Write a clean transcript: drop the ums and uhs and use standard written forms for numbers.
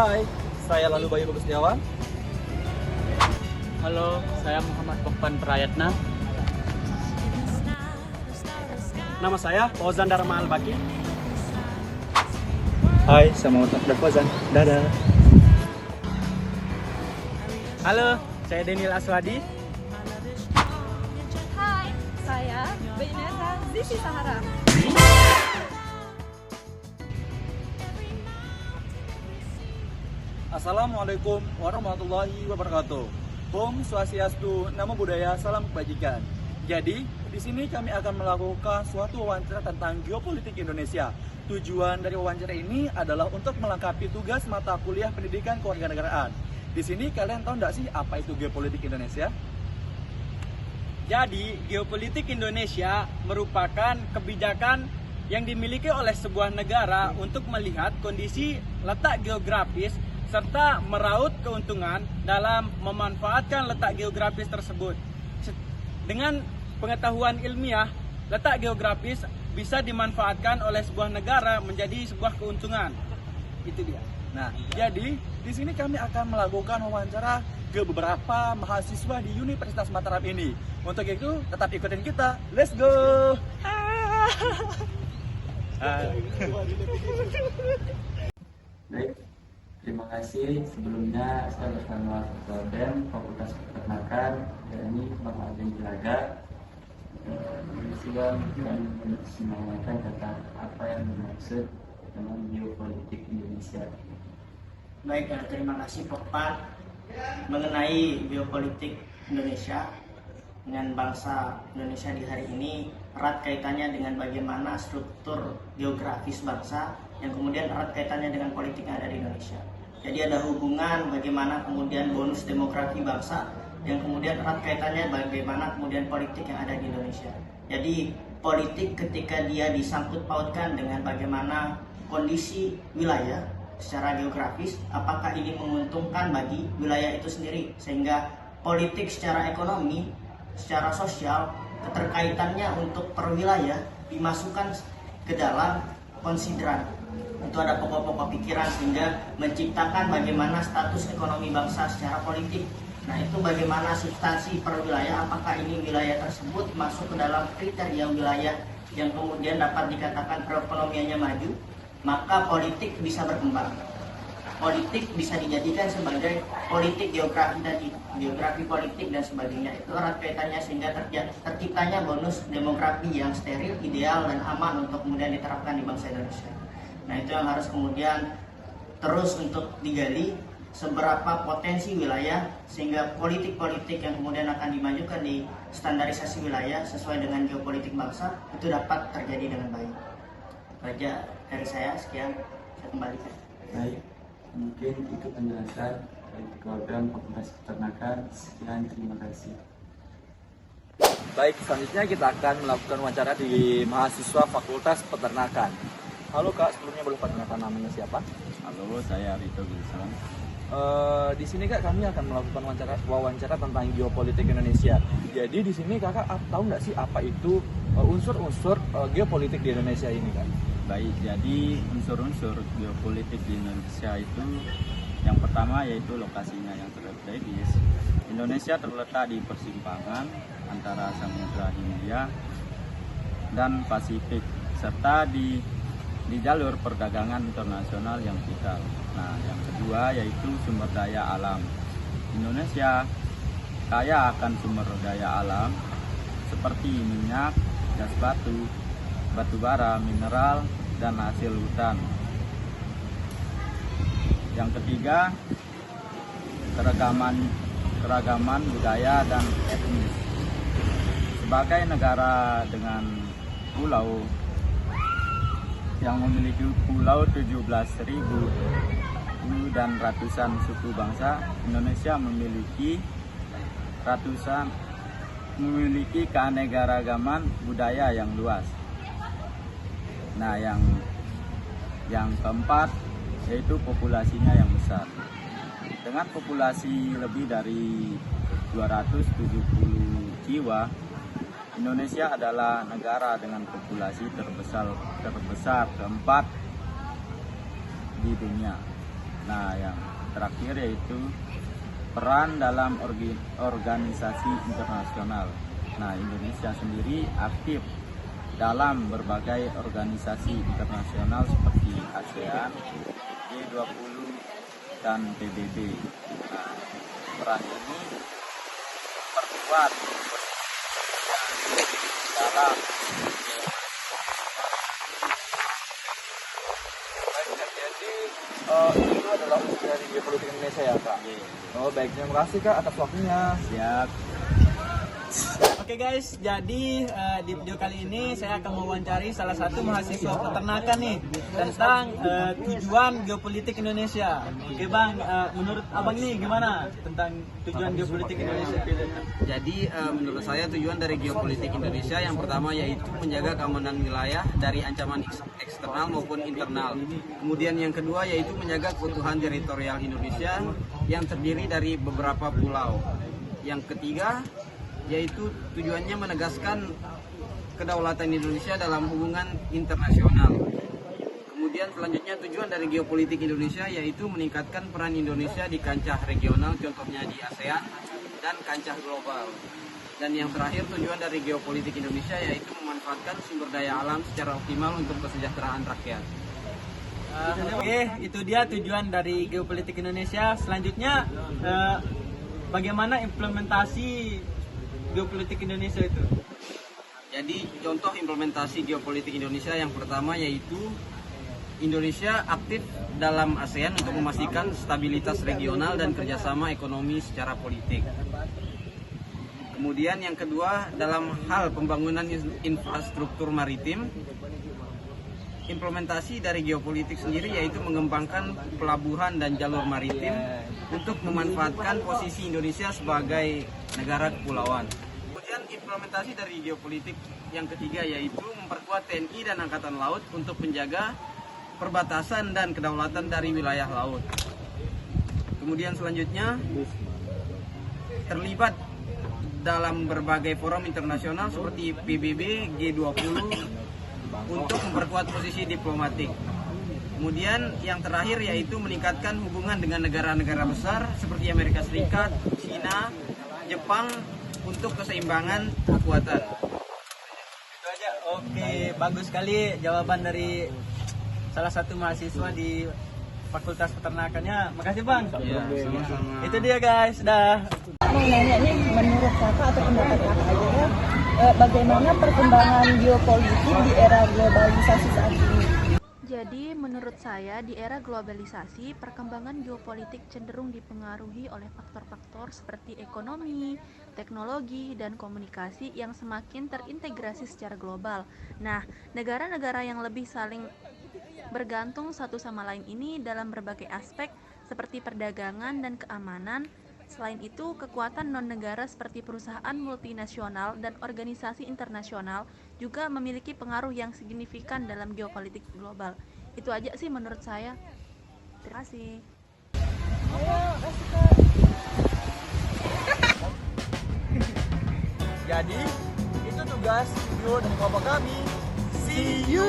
Hai, saya Lalu Bayu Bagus Setiawan. Halo, saya Muhammad Pokpan Prayatna. Nama saya Fauzan Dharma Al-Baki. Hai, saya Muhammad Afdal Fauzan. Dadah. Halo, saya Daniel Aswadi. Hai, saya Baineta Zizi Sahara. Assalamualaikum warahmatullahi wabarakatuh. Om Swastiastu, Namo Buddhaya, Salam Kebajikan. Jadi, di sini kami akan melakukan suatu wawancara tentang geopolitik Indonesia. Tujuan dari wawancara ini adalah untuk melengkapi tugas mata kuliah pendidikan kewarganegaraan. Di sini kalian tahu nggak sih apa itu geopolitik Indonesia? Jadi, geopolitik Indonesia merupakan kebijakan yang dimiliki oleh sebuah negara untuk melihat kondisi letak geografis serta meraup keuntungan dalam memanfaatkan letak geografis tersebut. Dengan pengetahuan ilmiah, letak geografis bisa dimanfaatkan oleh sebuah negara menjadi sebuah keuntungan. Itu dia. Nah, jadi di sini kami akan melakukan wawancara ke beberapa mahasiswa di Universitas Mataram ini. Untuk itu, tetap ikutin kita. Let's go! Baik, terima kasih. Sebelumnya saya bersama Ketua BEM Fakultas Peternakan, yakni Bang Adin Jelaga. Silakan dan menyampaikan tentang apa yang dimaksud dengan geopolitik Indonesia. Baik, terima kasih Pokpan. Mengenai geopolitik Indonesia dengan bangsa Indonesia di hari ini erat kaitannya dengan bagaimana struktur geografis bangsa yang kemudian erat kaitannya dengan politik yang ada di Indonesia. Jadi ada hubungan bagaimana kemudian bonus demografi bangsa yang kemudian erat kaitannya bagaimana kemudian politik yang ada di Indonesia. Jadi politik ketika dia disangkut pautkan dengan bagaimana kondisi wilayah secara geografis, apakah ini menguntungkan bagi wilayah itu sendiri, sehingga politik secara ekonomi, secara sosial, keterkaitannya untuk per wilayah dimasukkan ke dalam konsideran. Itu ada pokok-pokok pikiran sehingga menciptakan bagaimana status ekonomi bangsa secara politik. Nah, itu bagaimana substansi per wilayah, apakah ini wilayah tersebut masuk ke dalam kriteria wilayah yang kemudian dapat dikatakan perekonomiannya maju, maka politik bisa berkembang. Politik bisa dijadikan sebagai politik geografi politik dan sebagainya. Itu erat kaitannya sehingga terciptanya bonus demografi yang steril, ideal dan aman untuk kemudian diterapkan di bangsa Indonesia. Nah, itu yang harus kemudian terus untuk digali seberapa potensi wilayah sehingga politik-politik yang kemudian akan dimajukan di standarisasi wilayah sesuai dengan geopolitik bangsa itu dapat terjadi dengan baik. Saja dari saya, sekian, saya kembalikan. Baik, mungkin itu penjelasan dari Ketua BEM Fakultas Peternakan. Sekian, terima kasih. Baik, selanjutnya kita akan melakukan wawancara di mahasiswa Fakultas Peternakan. Halo Kak, sebelumnya boleh perkenalkan namanya siapa? Halo, saya Rito Gilson. Di sini Kak, kami akan melakukan wawancara tentang geopolitik Indonesia. Jadi di sini Kakak tahu nggak sih apa itu unsur-unsur geopolitik di Indonesia ini Kak? Baik, jadi unsur-unsur geopolitik di Indonesia itu yang pertama yaitu lokasinya yang strategis. Indonesia terletak di persimpangan antara Samudra Hindia dan Pasifik serta di jalur perdagangan internasional yang vital. Nah, yang kedua yaitu sumber daya alam. Indonesia kaya akan sumber daya alam seperti minyak, gas batu, batu bara, mineral, dan hasil hutan. Yang ketiga, keragaman budaya dan etnis. Sebagai negara dengan pulau yang memiliki pulau 17.000 dan ratusan suku bangsa, Indonesia memiliki keanekaragaman budaya yang luas. Nah, yang keempat yaitu populasinya yang besar. Dengan populasi lebih dari 270 jiwa, Indonesia adalah negara dengan populasi terbesar keempat di dunia. Nah, yang terakhir yaitu peran dalam organisasi internasional. Nah, Indonesia sendiri aktif dalam berbagai organisasi internasional seperti ASEAN, G20, dan PBB. Nah, peran ini memperkuat dalam Jadi itu adalah unsur dari geopolitik Indonesia ya Kak? Oh baik, terima kasih Kak atas waktunya. siap. Oke guys, jadi di video kali ini saya akan mewawancari salah satu mahasiswa peternakan nih tentang tujuan geopolitik Indonesia. Oke bang, menurut abang ini gimana tentang tujuan geopolitik Indonesia? Jadi menurut saya tujuan dari geopolitik Indonesia yang pertama yaitu menjaga keamanan wilayah dari ancaman eksternal maupun internal. Kemudian yang kedua yaitu menjaga keutuhan teritorial Indonesia yang terdiri dari beberapa pulau. Yang ketiga yaitu tujuannya menegaskan kedaulatan Indonesia dalam hubungan internasional. Kemudian selanjutnya tujuan dari geopolitik Indonesia yaitu meningkatkan peran Indonesia di kancah regional, contohnya di ASEAN dan kancah global. Dan yang terakhir tujuan dari geopolitik Indonesia yaitu memanfaatkan sumber daya alam secara optimal untuk kesejahteraan rakyat. Oke, itu dia tujuan dari geopolitik Indonesia. Selanjutnya, bagaimana implementasi geopolitik Indonesia itu? Jadi contoh implementasi geopolitik Indonesia yang pertama yaitu Indonesia aktif dalam ASEAN untuk memastikan stabilitas regional dan kerjasama ekonomi secara politik. Kemudian yang kedua dalam hal pembangunan infrastruktur maritim, implementasi dari geopolitik sendiri yaitu mengembangkan pelabuhan dan jalur maritim untuk memanfaatkan posisi Indonesia sebagai negara kepulauan. Kemudian implementasi dari geopolitik yang ketiga yaitu memperkuat TNI dan Angkatan Laut untuk menjaga perbatasan dan kedaulatan dari wilayah laut. Kemudian selanjutnya terlibat dalam berbagai forum internasional seperti PBB, G20 untuk memperkuat posisi diplomatik. Kemudian yang terakhir yaitu meningkatkan hubungan dengan negara-negara besar seperti Amerika Serikat, China, Jepang untuk keseimbangan kekuatan. Itu aja. Oke, bagus sekali jawaban dari salah satu mahasiswa di Fakultas Peternakannya. Makasih bang. Ya, sama-sama. Itu dia guys, dah. Mau nanya nih, menurut kakak atau pendapat kakak aja ya, bagaimana perkembangan geopolitik di era globalisasi saat ini? Jadi, menurut saya, di era globalisasi, perkembangan geopolitik cenderung dipengaruhi oleh faktor-faktor seperti ekonomi, teknologi, dan komunikasi yang semakin terintegrasi secara global. Nah, negara-negara yang lebih saling bergantung satu sama lain ini dalam berbagai aspek seperti perdagangan dan keamanan. Selain itu, kekuatan non-negara seperti perusahaan multinasional dan organisasi internasional juga memiliki pengaruh yang signifikan dalam geopolitik global. Itu aja sih menurut saya. Terima kasih. Jadi itu tugas video dari kelompok kami. See you.